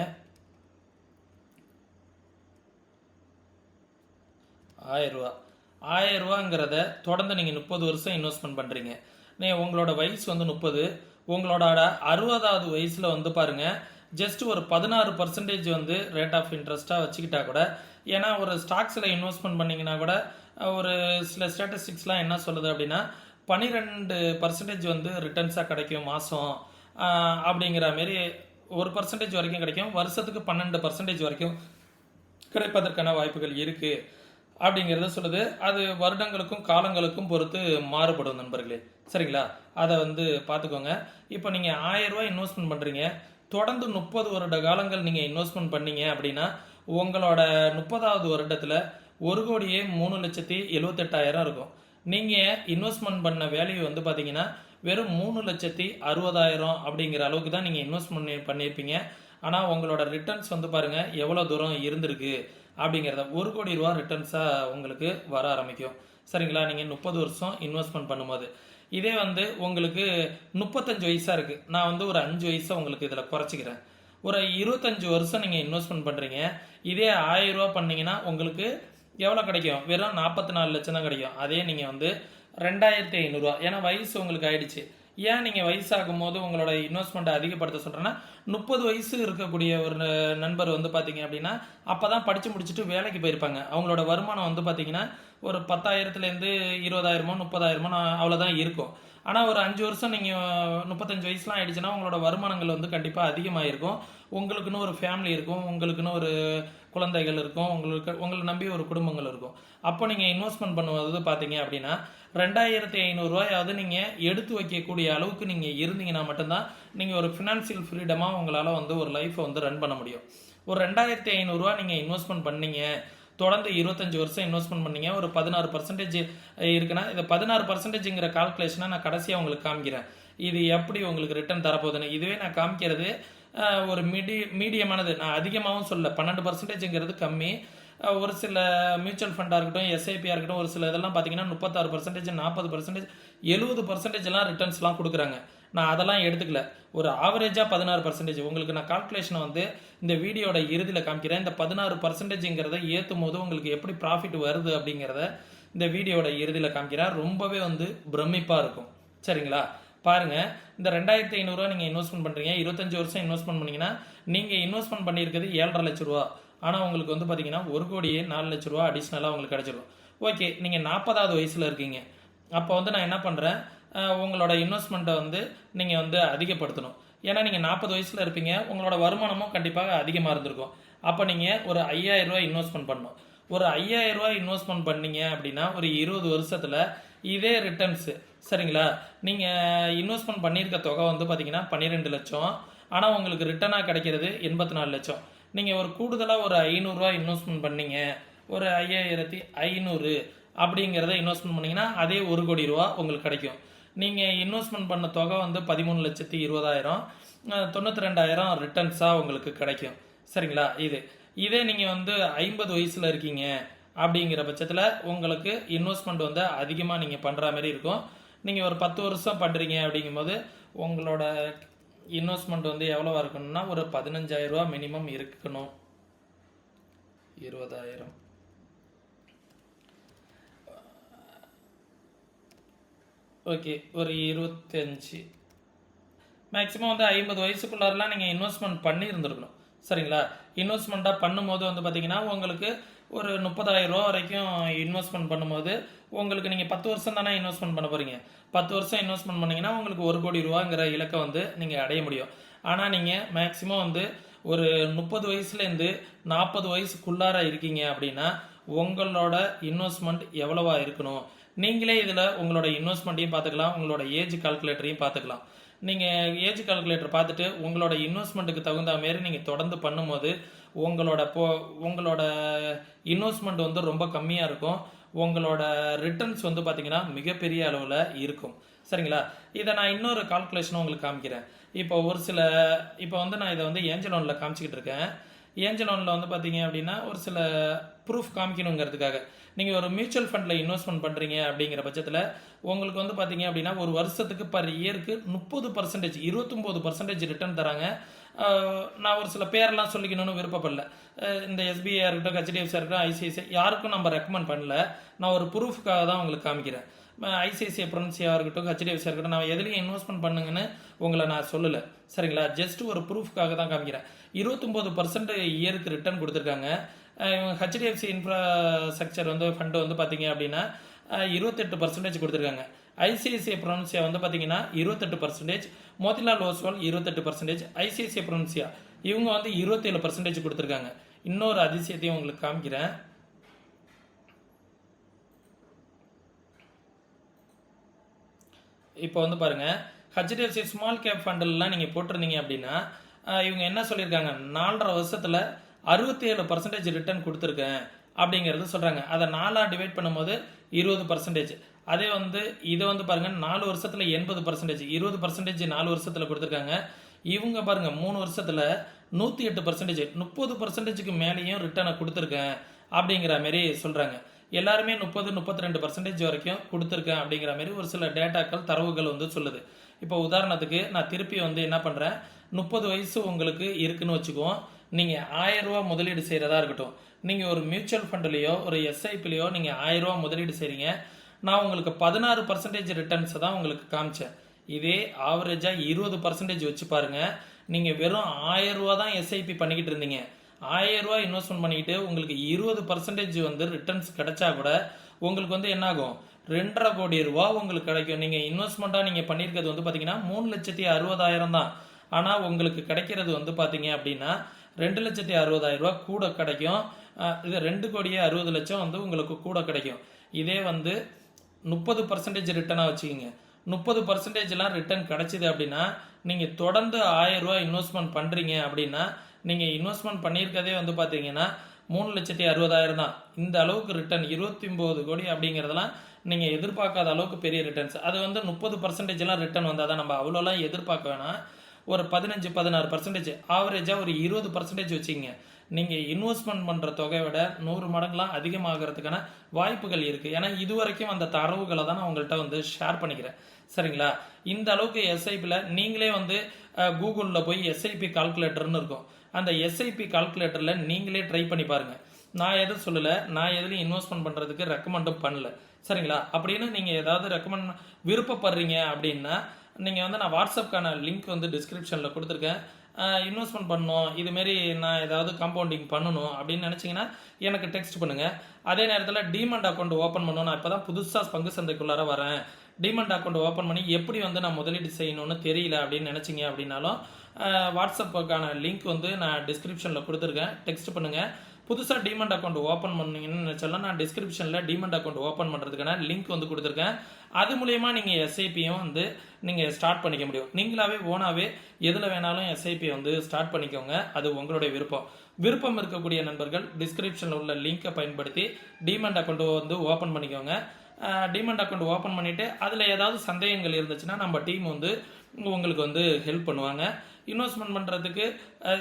1000 ரூபா 1000 ரூபாங்கிறத தொடர்ந்து நீங்கள் 30 வருஷம் இன்வெஸ்ட்மெண்ட் பண்ணுறீங்க. நீங்கள் உங்களோட வயசு வந்து 30, உங்களோட 60வது வயசில் வந்து பாருங்கள் ஜஸ்ட் ஒரு 16% வந்து ரேட் ஆஃப் இன்ட்ரெஸ்ட்டாக வச்சுக்கிட்டா கூட, ஏன்னா ஒரு ஸ்டாக்ஸில் இன்வெஸ்ட்மெண்ட் பண்ணிங்கன்னா கூட ஒரு சில ஸ்டாட்டிஸ்டிக்ஸ்லாம் என்ன சொல்லுது அப்படின்னா 12% வந்து ரிட்டர்ன்ஸாக கிடைக்கும் மாதம் அப்படிங்கிற மாரி 1% வரைக்கும் கிடைக்கும். வருஷத்துக்கு 12% வரைக்கும் கிடைப்பதற்கான வாய்ப்புகள் இருக்குது அப்படிங்கிறத சொல்லுது. அது வருடங்களுக்கும் காலங்களுக்கும் பொறுத்து மாறுபடும் நண்பர்களே. சரிங்களா? அதை வந்து பார்த்துக்கோங்க. இப்போ நீங்கள் 1000 ரூபாய் இன்வெஸ்ட்மெண்ட் பண்ணுறீங்க. தொடர்ந்து 30 வருட காலங்கள் நீங்கள் இன்வெஸ்ட்மெண்ட் பண்ணீங்க அப்படின்னா உங்களோட 30வது வருடத்தில் 1,03,78,000 இருக்கும். நீங்கள் இன்வெஸ்ட்மெண்ட் பண்ண வேல்யூ வந்து பார்த்தீங்கன்னா வெறும் 3,60,000 அப்படிங்கிற அளவுக்கு தான் நீங்கள் இன்வெஸ்ட்மெண்ட் பண்ணியிருப்பீங்க. ஆனால் உங்களோட ரிட்டர்ன்ஸ் வந்து பாருங்கள் எவ்வளோ தூரம் இருந்திருக்கு அப்படிங்கிறத 1 கோடி ரூபா ரிட்டர்ன்ஸாக உங்களுக்கு வர ஆரம்பிக்கும். சரிங்களா? நீங்கள் 30 வருஷம் இன்வெஸ்ட்மெண்ட் பண்ணும்போது இதே வந்து உங்களுக்கு 35 வயசாக இருக்குது. நான் வந்து ஒரு 5 வயசை உங்களுக்கு இதில் குறைச்சிக்கிறேன். ஒரு 25 வருஷம் நீங்கள் இன்வெஸ்ட்மெண்ட் பண்ணுறீங்க. இதே 1000 ரூபா பண்ணீங்கன்னா உங்களுக்கு எவ்வளோ கிடைக்கும்? வெறும் 44 லட்சம் தான் கிடைக்கும். அதே நீங்கள் வந்து 2,500 ரூபா, ஏன்னா வயசு உங்களுக்கு ஆயிடுச்சு. ஏன் நீங்கள் வயசாகும் போது உங்களோட இன்வெஸ்ட்மெண்ட்டை அதிகப்படுத்த சொல்கிறேன்னா 30 வயசு இருக்கக்கூடிய ஒரு நண்பர் வந்து பார்த்தீங்க அப்படின்னா அப்போ தான் படித்து முடிச்சுட்டு வேலைக்கு போயிருப்பாங்க. அவங்களோட வருமானம் வந்து பார்த்தீங்கன்னா ஒரு 10,000லேருந்து 20,000மோ 30,000மோ அவ்வளோதான் இருக்கும். ஆனால் ஒரு 5 வருஷம் நீங்கள் 35 வயசுலாம் ஆயிடுச்சுன்னா உங்களோட வருமானங்கள் வந்து கண்டிப்பாக அதிகமாக இருக்கும். உங்களுக்குன்னு ஒரு ஃபேமிலி இருக்கும், உங்களுக்குன்னு ஒரு குழந்தைகள் இருக்கும், உங்களை நம்பி ஒரு குடும்பங்கள் இருக்கும். அப்போ நீங்கள் இன்வெஸ்ட்மெண்ட் பண்ணுவது பார்த்தீங்க அப்படின்னா 2,500 ரூபாயாவது நீங்கள் எடுத்து வைக்கக்கூடிய அளவுக்கு நீங்கள் இருந்தீங்கன்னா மட்டும்தான் நீங்கள் ஒரு ஃபினான்ஷியல் ஃப்ரீடமாக உங்களால் வந்து ஒரு லைஃப்பை வந்து ரன் பண்ண முடியும். ஒரு 2,500 ரூபா நீங்கள் இன்வெஸ்ட்மெண்ட் பண்ணீங்க, தொடர்ந்து 25 வருஷம் இன்வெஸ்ட்மெண்ட் பண்ணீங்க, ஒரு 16% இருக்குன்னா இந்த 16%ங்கிற கால்குலேஷனை நான் கடைசியாக உங்களுக்கு காமிக்கிறேன். இது எப்படி உங்களுக்கு ரிட்டர்ன் தரப்போகுதுன்னு. இதுவே நான் காமிக்கிறது ஒரு மீடியமானது. நான் அதிகமாகவும் சொல்ல 12%ங்கிறது கம்மி. ஒரு சில மியூச்சுவல் ஃபண்டாக இருக்கட்டும், எஸ்ஐபியாக இருக்கட்டும், ஒரு சில இதெல்லாம் பார்த்தீங்கன்னா 36%, 40%, 70%லாம் ரிட்டர்ன்ஸ்லாம் கொடுக்குறாங்க. நான் அதெல்லாம் எடுத்துக்கல. ஒரு ஆவரேஜாக 16%. உங்களுக்கு நான் கால்குலேஷனை வந்து இந்த வீடியோட இறுதியில் காமிக்கிறேன். இந்த 16%ங்கிறத ஏற்றும் போது உங்களுக்கு எப்படி ப்ராஃபிட் வருது அப்படிங்கிறத இந்த வீடியோட இறுதியில் காமிக்கிறேன். ரொம்பவே வந்து பிரமிப்பாக இருக்கும். சரிங்களா? பாருங்கள், இந்த 2,500 ரூபா நீங்கள் இன்வெஸ்ட்மெண்ட் பண்ணுறீங்க. 25 வருஷம் இன்வெஸ்ட்மெண்ட் பண்ணிங்கன்னா நீங்கள் இன்வெஸ்ட்மெண்ட் பண்ணியிருக்கிறது 7,5 லட்ச ரூபா. ஆனால் உங்களுக்கு வந்து பார்த்தீங்கன்னா 1,04 லட்ச ரூபா அடிஷ்னலாக உங்களுக்கு கிடச்சிடும். ஓகே, நீங்கள் 40வது வயசில் இருக்கீங்க. அப்போ வந்து நான் என்ன பண்ணுறேன், உங்களோட இன்வெஸ்ட்மெண்ட்டை வந்து நீங்கள் வந்து அதிகப்படுத்தணும். ஏன்னா நீங்கள் 40 வயசில் இருப்பீங்க, உங்களோட வருமானமும் கண்டிப்பாக அதிகமாக இருந்திருக்கும். அப்போ நீங்கள் ஒரு 5,000 ரூபா இன்வெஸ்ட்மெண்ட் பண்ணணும். ஒரு 5,000 ரூபா இன்வெஸ்ட்மெண்ட் பண்ணீங்க அப்படின்னா ஒரு 20 வருஷத்தில் இதே ரிட்டர்ன்ஸு. சரிங்களா? நீங்கள் இன்வெஸ்ட்மெண்ட் பண்ணியிருக்க தொகை வந்து பார்த்தீங்கன்னா 12 லட்சம். ஆனால் உங்களுக்கு ரிட்டர்னாக கிடைக்கிறது 84 லட்சம். நீங்கள் ஒரு கூடுதலாக ஒரு 500 ரூபா இன்வெஸ்ட்மெண்ட் பண்ணீங்க, ஒரு 5,500 அப்படிங்கிறத இன்வெஸ்ட்மெண்ட் பண்ணிங்கன்னா அதே 1 கோடி ரூபா உங்களுக்கு கிடைக்கும். நீங்கள் இன்வெஸ்ட்மெண்ட் பண்ண தொகை வந்து 13,20,000, 92,000 ரிட்டர்ன்ஸாக உங்களுக்கு கிடைக்கும். சரிங்களா? இதே நீங்கள் வந்து 50 வயசில் இருக்கீங்க அப்படிங்கிற பட்சத்தில் உங்களுக்கு இன்வெஸ்ட்மெண்ட் வந்து அதிகமாக நீங்கள் பண்ணுற மாதிரி இருக்கும். நீங்கள் ஒரு 10 வருஷம் பண்ணுறீங்க அப்படிங்கும்போது உங்களோட இன்வெஸ்ட்மெண்ட் வந்து எவ்வளோவா இருக்கணும்னா ஒரு 15,000 ரூபா மினிமம் இருக்கணும். 20,000, ஓகே, ஒரு 25, மேக்ஸிமம் வந்து 50 வயசுக்குள்ளாரெலாம் நீங்கள் இன்வெஸ்ட்மெண்ட் பண்ணியிருந்துருக்கணும். சரிங்களா? இன்வெஸ்ட்மெண்ட்டாக பண்ணும்போது வந்து பார்த்தீங்கன்னா உங்களுக்கு ஒரு 30,000 ரூபா வரைக்கும் இன்வெஸ்ட்மெண்ட் பண்ணும்போது உங்களுக்கு நீங்கள் 10 வருஷம் தானே இன்வெஸ்ட்மெண்ட் பண்ண போகிறீங்க. 10 வருஷம் இன்வெஸ்ட்மெண்ட் பண்ணிங்கன்னா உங்களுக்கு 1 கோடி ரூபாங்கிற இலக்கை வந்து நீங்கள் அடைய முடியும். ஆனால் நீங்கள் மேக்ஸிமம் வந்து ஒரு 30 வயசுலேருந்து 40 வயசுக்குள்ளார இருக்கீங்க அப்படின்னா உங்களோட இன்வெஸ்ட்மெண்ட் எவ்வளவா இருக்கணும். நீங்களே இதில் உங்களோட இன்வெஸ்ட்மெண்ட்டையும் பார்த்துக்கலாம், உங்களோட ஏஜ் கால்குலேட்டரையும் பார்த்துக்கலாம். நீங்கள் ஏஜ் கால்குலேட்டர் பார்த்துட்டு உங்களோட இன்வெஸ்ட்மெண்ட்டுக்கு தகுந்த மாரி நீங்கள் தொடர்ந்து பண்ணும்போது உங்களோட இன்வெஸ்ட்மெண்ட் வந்து ரொம்ப கம்மியாக இருக்கும். உங்களோட ரிட்டர்ன்ஸ் வந்து பார்த்தீங்கன்னா மிகப்பெரிய அளவில் இருக்கும். சரிங்களா? இதை நான் இன்னொரு கால்குலேஷனும் உங்களுக்கு காமிக்கிறேன். இப்போ வந்து நான் இதை வந்து ஏஞ்சல் லோனில் காமிச்சிக்கிட்டு இருக்கேன். ஏஞ்சல் லோனில் வந்து பார்த்தீங்க அப்படின்னா ஒரு சில ப்ரூஃப் காமிக்கணுங்கிறதுக்காக நீங்கள் ஒரு மியூச்சுவல் ஃபண்டில் இன்வெஸ்ட்மெண்ட் பண்ணுறீங்க அப்படிங்கிற பட்சத்தில் உங்களுக்கு வந்து பார்த்தீங்க அப்படின்னா ஒரு வருஷத்துக்கு பர் இயருக்கு 30%, 29% ரிட்டர்ன் தராங்க. நான் ஒரு சில பேரெல்லாம் சொல்லிக்கணும்னு விருப்பப்படல. இந்த எஸ்பிஐ இருக்கட்டும், ஹெச்டிஎஃப்சி இருக்கட்டும், ஐசிஐசிஐ யாருக்கும் நம்ம ரெக்கமெண்ட் பண்ணல. நான் ஒரு ப்ரூஃப்காக தான் உங்களுக்கு காமிக்கிறேன். ஐசிஐசிஐ ப்ரொன்சியாக இருக்கட்டும், ஹெச்டிஎஃப்சியாக இருக்கட்டும், நான் எதுலையும் இன்வெஸ்ட்மெண்ட் பண்ணுங்கன்னு உங்களை நான் சொல்லலை. சரிங்களா? ஜஸ்ட் ஒரு ப்ரூஃப்காக தான் காமிக்கிறேன். 29% இயருக்கு ரிட்டர்ன் கொடுத்துருக்காங்க. ஹெச்டிஎஃப்சி இன்ஃப்ராஸ்ட்ரக்சர் வந்து ஃபண்டு வந்து பார்த்தீங்க அப்படின்னா 28% கொடுத்துருக்காங்க. ஐசிஐசிஐ ப்ரொனன்சியா வந்து பார்த்தீங்கன்னா 28%, மோதிலால் ஓஸ்வால் 28%, ஐசிஐசிஐ ப்ரொனன்சியா இவங்க வந்து 27% கொடுத்துருக்காங்க. இன்னொரு அதிசயத்தையும் உங்களுக்கு காமிக்கிறேன். இப்போ வந்து பாருங்கள், ஹெச்டிஎஃப்சி ஸ்மால் கேப் ஃபண்டெல்லாம் நீங்கள் போட்டிருந்தீங்க அப்படின்னா இவங்க என்ன சொல்லியிருக்காங்க, 4.5 வருஷத்தில் 67% ரிட்டர்ன் கொடுத்துருக்கேன் அப்படிங்கிறது சொல்கிறாங்க. அதை 4ஆக டிவைட் பண்ணும்போது 20%. அதே வந்து இதை வந்து பாருங்கள் 4 வருஷத்தில் 80%, 20% 4 வருஷத்தில் கொடுத்துருக்காங்க. இவங்க பாருங்கள் 3 வருஷத்தில் 108%, 30%க்கு மேலேயும் ரிட்டர்னை கொடுத்துருக்கேன் அப்படிங்கிற மாரி சொல்கிறாங்க. எல்லாருமே 30-32% வரைக்கும் கொடுத்துருக்கேன் அப்படிங்கிற மாதிரி ஒரு சில டேட்டாக்கள் தரவுகள் வந்து சொல்லுது. இப்போ உதாரணத்துக்கு நான் திருப்பி வந்து என்ன பண்ணுறேன், 30 வயசு உங்களுக்கு இருக்குன்னு வச்சுக்குவோம். நீங்கள் 1000 ரூபா முதலீடு செய்கிறதா இருக்கட்டும், நீங்கள் ஒரு மியூச்சுவல் ஃபண்ட்லேயோ ஒரு எஸ்ஐபிலையோ நீங்கள் 1000 ரூபா முதலீடு செய்கிறீங்க. நான் உங்களுக்கு 16% ரிட்டர்ன்ஸை தான் உங்களுக்கு காமிச்சேன். இதே ஆவரேஜாக 20% வச்சு பாருங்கள். நீங்கள் வெறும் 1000 ரூபா தான் எஸ்ஐபி பண்ணிக்கிட்டு இருந்தீங்க. 1000 ரூபா இன்வெஸ்ட்மெண்ட் பண்ணிக்கிட்டு உங்களுக்கு 20% வந்து ரிட்டர்ன்ஸ் கிடைச்சா கூட உங்களுக்கு வந்து என்னாகும், 2.5 கோடி ரூபா உங்களுக்கு கிடைக்கும். நீங்கள் இன்வெஸ்ட்மெண்ட்டாக நீங்கள் பண்ணியிருக்கிறது வந்து பார்த்தீங்கன்னா 3,60,000 தான். ஆனால் உங்களுக்கு கிடைக்கிறது வந்து பார்த்தீங்க அப்படின்னா 2,60,000 ரூபா கூட கிடைக்கும். இது 2,60,00,000 வந்து உங்களுக்கு கூட கிடைக்கும். இதே வந்து 30% ரிட்டர்னாக வச்சுக்கிங்க. 30%லாம் ரிட்டர்ன் கிடைச்சிது அப்படின்னா நீங்கள் தொடர்ந்து 1000 ரூபா இன்வெஸ்ட்மெண்ட் பண்ணுறீங்க அப்படின்னா நீங்கள் இன்வெஸ்ட்மெண்ட் பண்ணியிருக்கதே வந்து பார்த்தீங்கன்னா 3,60,000 தான். இந்த அளவுக்கு ரிட்டர்ன் 29 கோடி அப்படிங்கிறதெல்லாம் நீங்கள் எதிர்பார்க்காத அளவுக்கு பெரிய ரிட்டர்ன்ஸ். அது வந்து 30%லாம் ரிட்டர்ன் வந்தால் தான், நம்ம அவ்வளோலாம் எதிர்பார்க்க வேணாம். ஒரு 15-16% ஆவரேஜாக ஒரு 20% வச்சுக்கிங்க. நீங்கள் இன்வெஸ்ட்மெண்ட் பண்ணுற தொகையை விட 100 மடங்குலாம் அதிகமாகிறதுக்கான வாய்ப்புகள் இருக்குது. ஏன்னா இது வரைக்கும் அந்த தரவுகளை தான் நான் உங்கள்கிட்ட வந்து ஷேர் பண்ணிக்கிறேன். சரிங்களா? இந்த அளவுக்கு எஸ்ஐபியில் நீங்களே வந்து கூகுளில் போய் எஸ்ஐபி கால்குலேட்டர்னு இருக்கும். அந்த எஸ்ஐபி கால்குலேட்டரில் நீங்களே ட்ரை பண்ணி பாருங்கள். நான் எதுவும் சொல்லலை, நான் எதுலையும் இன்வெஸ்ட்மெண்ட் பண்ணுறதுக்கு ரெக்கமெண்டும் பண்ணல. சரிங்களா? அப்படின்னு நீங்கள் ஏதாவது ரெக்கமெண்ட் விருப்பப்படுறீங்க அப்படின்னா நீங்கள் வந்து நான் வாட்ஸ்அப்கான லிங்க் வந்து டிஸ்கிரிப்ஷனில் கொடுத்துருக்கேன். இன்வெஸ்ட்மெண்ட் பண்ணணும், இதுமாரி நான் ஏதாவது காம்பவுண்டிங் பண்ணணும் அப்படின்னு நினச்சிங்கன்னா எனக்கு டெக்ஸ்ட் பண்ணுங்கள். அதே நேரத்தில் டிமண்ட் அக்கௌண்ட் ஓப்பன் பண்ணணும். நான் இப்போ தான் புதுசாக பங்கு சந்தைக்குள்ளார வரேன். டிமண்ட் அக்கௌண்ட் ஓப்பன் பண்ணி எப்படி வந்து நான் முதலீடு செய்யணும்னு தெரியல அப்படின்னு நினச்சிங்க அப்படின்னாலும் வாட்ஸ்அப்புக்கான லிங்க் வந்து நான் டிஸ்கிரிப்ஷனில் கொடுத்துருக்கேன். டெக்ஸ்ட் பண்ணுங்கள். புதுசாக டிமண்ட் அக்கௌண்ட் ஓப்பன் பண்ணீங்கன்னு நினச்சாலும் நான் டிஸ்கிரிப்ஷனில் டிமண்ட் அக்கௌண்ட் ஓப்பன் பண்ணுறதுக்கான லிங்க் வந்து கொடுத்துருக்கேன். அது மூலயமா நீங்கள் எஸ்ஐபியும் வந்து நீங்கள் ஸ்டார்ட் பண்ணிக்க முடியும். நீங்களாவே ஓனாகவே எதில் வேணாலும் எஸ்ஐபி வந்து ஸ்டார்ட் பண்ணிக்கோங்க. அது உங்களுடைய விருப்பம் இருக்கக்கூடிய நண்பர்கள் டிஸ்கிரிப்ஷனில் உள்ள லிங்கை பயன்படுத்தி டிமண்ட் அக்கௌண்ட் வந்து ஓப்பன் பண்ணிக்கோங்க. டிமண்ட் அக்கௌண்ட் ஓப்பன் பண்ணிவிட்டு அதில் ஏதாவது சந்தேகங்கள் இருந்துச்சுன்னா நம்ம டீம் வந்து உங்களுக்கு வந்து ஹெல்ப் பண்ணுவாங்க. இன்வெஸ்ட்மெண்ட் பண்ணுறதுக்கு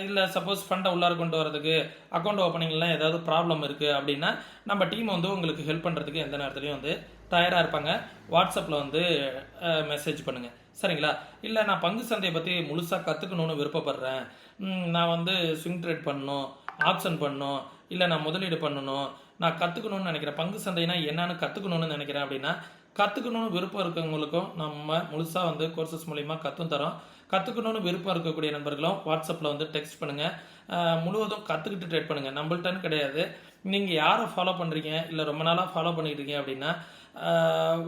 இல்லை சப்போஸ் ஃபண்டை உள்ளார கொண்டு வரதுக்கு அக்கௌண்ட் ஓப்பனிங்லாம் ஏதாவது ப்ராப்ளம் இருக்குது அப்படின்னா நம்ம டீம் வந்து உங்களுக்கு ஹெல்ப் பண்ணுறதுக்கு எந்த நேரத்துலையும் வந்து தயாராக இருப்பாங்க. வாட்ஸ்அப்பில் வந்து மெசேஜ் பண்ணுங்கள். சரிங்களா? இல்லை நான் பங்கு சந்தையை பற்றி முழுசாக கற்றுக்கணுன்னு விருப்பப்படுறேன், நான் வந்து ஸ்விங் ட்ரேட் பண்ணணும், ஆப்ஷன் பண்ணணும், இல்லை நான் முதலீடு பண்ணணும், நான் கற்றுக்கணும்னு நினைக்கிறேன், பங்கு சந்தைனா என்னன்னு கற்றுக்கணும்னு நினைக்கிறேன் அப்படின்னா கற்றுக்கணும்னு விருப்பம் இருக்கவங்களுக்கும் நம்ம முழுசாக வந்து கோர்சஸ் மூலிமா தரோம். கற்றுக்கணும்னு விருப்பம் இருக்கக்கூடிய நண்பர்களும் வாட்ஸ்அப்பில் வந்து டெக்ஸ்ட் பண்ணுங்கள். முழுவதும் கற்றுக்கிட்டு ட்ரேட் பண்ணுங்கள். நம்மள்ட்டன்னு கிடையாது. நீங்கள் யாரை ஃபாலோ பண்ணுறீங்க இல்லை ரொம்ப நாளாக ஃபாலோ பண்ணிட்டு இருக்கீங்க அப்படின்னா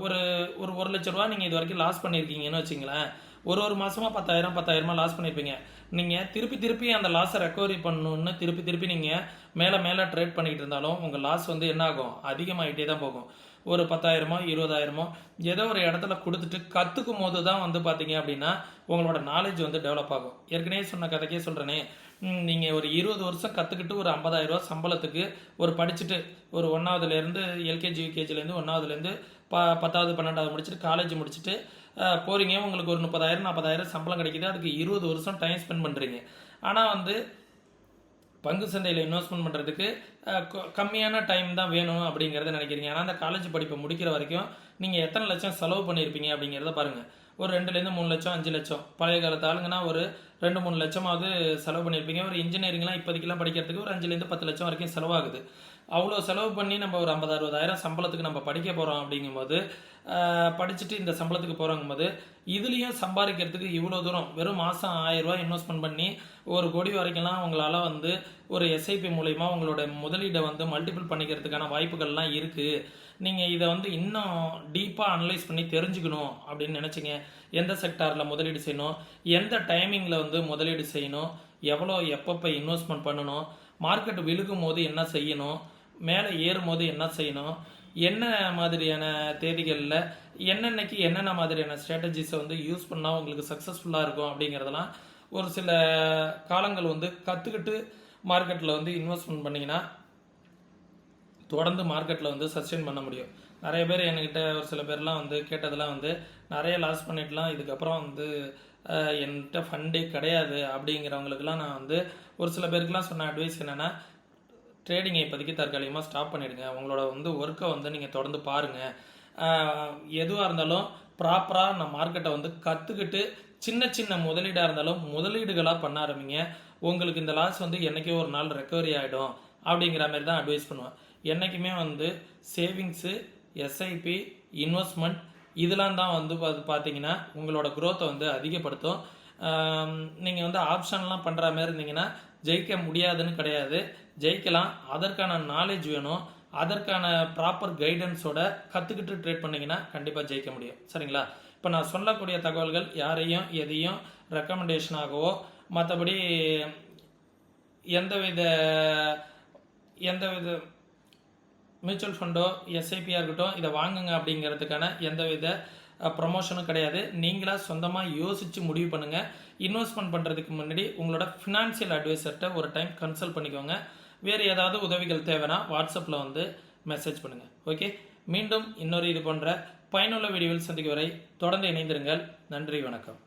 ஒரு 1,00,000 ரூபா நீங்கள் இது வரைக்கும் லாஸ் பண்ணியிருக்கீங்கன்னு வச்சுங்களேன். ஒரு மாதமாக 10,000 லாஸ் பண்ணியிருப்பீங்க. நீங்கள் திருப்பி அந்த லாஸை ரெக்கவரி பண்ணணுன்னு திருப்பி நீங்கள் மேலே ட்ரேட் பண்ணிக்கிட்டு இருந்தாலும் உங்கள் லாஸ் வந்து என்ன ஆகும், அதிகமாகிட்டே தான் போகும். ஒரு 10,000 20,000 ஏதோ ஒரு இடத்துல கொடுத்துட்டு கற்றுக்கும் போது தான் வந்து பார்த்தீங்க அப்படின்னா உங்களோட நாலேஜ் வந்து டெவலப் ஆகும். ஏற்கனவே சொன்ன கதைக்கே சொல்கிறேனே, நீங்கள் ஒரு 20 வருஷம் கற்றுக்கிட்டு ஒரு 50,000 ரூபா சம்பளத்துக்கு ஒரு படிச்சுட்டு ஒரு 1ஆவதுலேருந்து எல்கேஜி யூகேஜிலேருந்து 1ஆவதுலேருந்து 10வது 12வது முடிச்சுட்டு காலேஜ் முடிச்சுட்டு போகிறீங்க. உங்களுக்கு ஒரு 30,000 40,000 சம்பளம் கிடைக்கிது. அதுக்கு 20 வருஷம் டைம் ஸ்பெண்ட் பண்ணுறீங்க. ஆனால் வந்து பங்கு சந்தையில் இன்வெஸ்ட்மெண்ட் பண்ணுறதுக்கு கம்மியான டைம் தான் வேணும் அப்படிங்கிறத நினைக்கிறீங்க. ஆனால் அந்த காலேஜ் படிப்பை முடிக்கிற வரைக்கும் நீங்கள் எத்தனை லட்சம் செலவு பண்ணியிருப்பீங்க அப்படிங்கிறத பாருங்கள். ஒரு 2லேருந்து 3 லட்சம் 5 லட்சம், பழைய காலத்து ஆளுங்கன்னா ஒரு 2-3 லட்சமாவது செலவு பண்ணியிருப்பீங்க. ஒரு இன்ஜினியரிங்லாம் இப்போதைக்கெல்லாம் படிக்கிறதுக்கு ஒரு 5லேருந்து 10 லட்சம் வரைக்கும் செலவாகுது. அவ்வளோ செலவு பண்ணி நம்ம ஒரு 50,000 60,000 சம்பளத்துக்கு நம்ம படிக்க போகிறோம் அப்படிங்கும்போது படிச்சுட்டு இந்த சம்பளத்துக்கு போகிறோங்கும்போது இதுலேயும் சம்பாதிக்கிறதுக்கு இவ்வளோ தூரம் வெறும் மாதம் 1000 ரூபாய் இன்வெஸ்ட்மெண்ட் பண்ணி 1 கோடி வரைக்கும்லாம் உங்களால் வந்து ஒரு எஸ்ஐபி மூலயமா உங்களோட முதலீடை வந்து மல்டிபிள் பண்ணிக்கிறதுக்கான வாய்ப்புகள்லாம் இருக்குது. நீங்கள் இதை வந்து இன்னும் டீப்பாக அனலைஸ் பண்ணி தெரிஞ்சுக்கணும் அப்படின்னு நினச்சிங்க. எந்த செக்டாரில் முதலீடு செய்யணும், எந்த டைமிங்கில் வந்து முதலீடு செய்யணும், எவ்வளோ எப்பப்போ இன்வெஸ்ட்மெண்ட் பண்ணணும், மார்க்கெட் விழுகும் போது என்ன செய்யணும், மேலே ஏறும் போது என்ன செய்யணும், என்ன மாதிரியான தேதிகளில் என்னென்னைக்கு என்னென்ன மாதிரியான ஸ்ட்ராட்டஜிஸை வந்து யூஸ் பண்ணால் உங்களுக்கு சக்ஸஸ்ஃபுல்லாக இருக்கும் அப்படிங்கிறதெல்லாம் ஒரு சில காலங்கள் வந்து கற்றுக்கிட்டு மார்க்கெட்டில் வந்து இன்வெஸ்ட்மெண்ட் பண்ணிங்கன்னா தொடர்ந்து மார்க்கெட்டில் வந்து சஸ்டெயின் பண்ண முடியும். நிறைய பேர் என்கிட்ட ஒரு சில பேர்லாம் வந்து கேட்டதெல்லாம் வந்து நிறைய லாஸ் பண்ணிட்டுலாம் இதுக்கப்புறம் வந்து என்கிட்ட ஃபண்டே கிடையாது அப்படிங்கிறவங்களுக்குலாம் நான் வந்து ஒரு சில பேருக்குலாம் சொன்ன அட்வைஸ் என்னென்னா, ட்ரேடிங்கை இப்போதைக்கு தற்காலிகமாக ஸ்டாப் பண்ணிவிடுங்க. உங்களோட வந்து ஒர்க்கை வந்து நீங்கள் தொடர்ந்து பாருங்கள். எதுவாக இருந்தாலும் ப்ராப்பராக நான் மார்க்கெட்டை வந்து கற்றுக்கிட்டு சின்ன சின்ன முதலீடாக இருந்தாலும் முதலீடுகளாக பண்ண ஆரம்பிங்க. உங்களுக்கு இந்த லாஸ் வந்து என்றைக்கோ ஒரு நாள் ரெக்கவரி ஆகிடும் அப்படிங்கிற மாதிரி தான் அட்வைஸ் பண்ணுவேன். என்றைக்குமே வந்து சேவிங்ஸு, எஸ்ஐபி, இன்வெஸ்ட்மெண்ட் இதெல்லாம் தான் வந்து பார்த்தீங்கன்னா உங்களோட க்ரோத்தை வந்து அதிகப்படுத்தும். நீங்கள் வந்து ஆப்ஷன்லாம் பண்ணுற மாதிரி இருந்தீங்கன்னா ஜெயிக்க முடியாதுன்னு கிடையாது, ஜெயிக்கலாம். அதற்கான நாலேஜ் வேணும், அதற்கான ப்ராப்பர் கைடன்ஸோட கற்றுக்கிட்டு ட்ரேட் பண்ணிங்கன்னா கண்டிப்பாக ஜெயிக்க முடியும். சரிங்களா? இப்போ நான் சொல்லக்கூடிய தகவல்கள் யாரையும் எதையும் ரெக்கமெண்டேஷனாகவோ மற்றபடி எந்தவித மியூச்சுவல் ஃபண்டோ எஸ்ஐபியாக இருக்கட்டும் இதை வாங்குங்க அப்படிங்கிறதுக்கான எந்தவித ப்ரமோஷனும் கிடையாது. நீங்களாக சொந்தமாக யோசித்து முடிவு பண்ணுங்கள். இன்வெஸ்ட்மெண்ட் பண்ணுறதுக்கு முன்னாடி உங்களோட ஃபினான்ஷியல் அட்வைசர்கிட்ட ஒரு டைம் கன்சல்ட் பண்ணிக்கோங்க. வேறு ஏதாவது உதவிகள் தேவைன்னா வாட்ஸ்அப்பில் வந்து மெசேஜ் பண்ணுங்கள். ஓகே, மீண்டும் இன்னொரு இது போன்ற பயனுள்ள வீடியோவில் சந்திக்கும் வரை தொடர்ந்து இணைந்திருங்கள். நன்றி, வணக்கம்.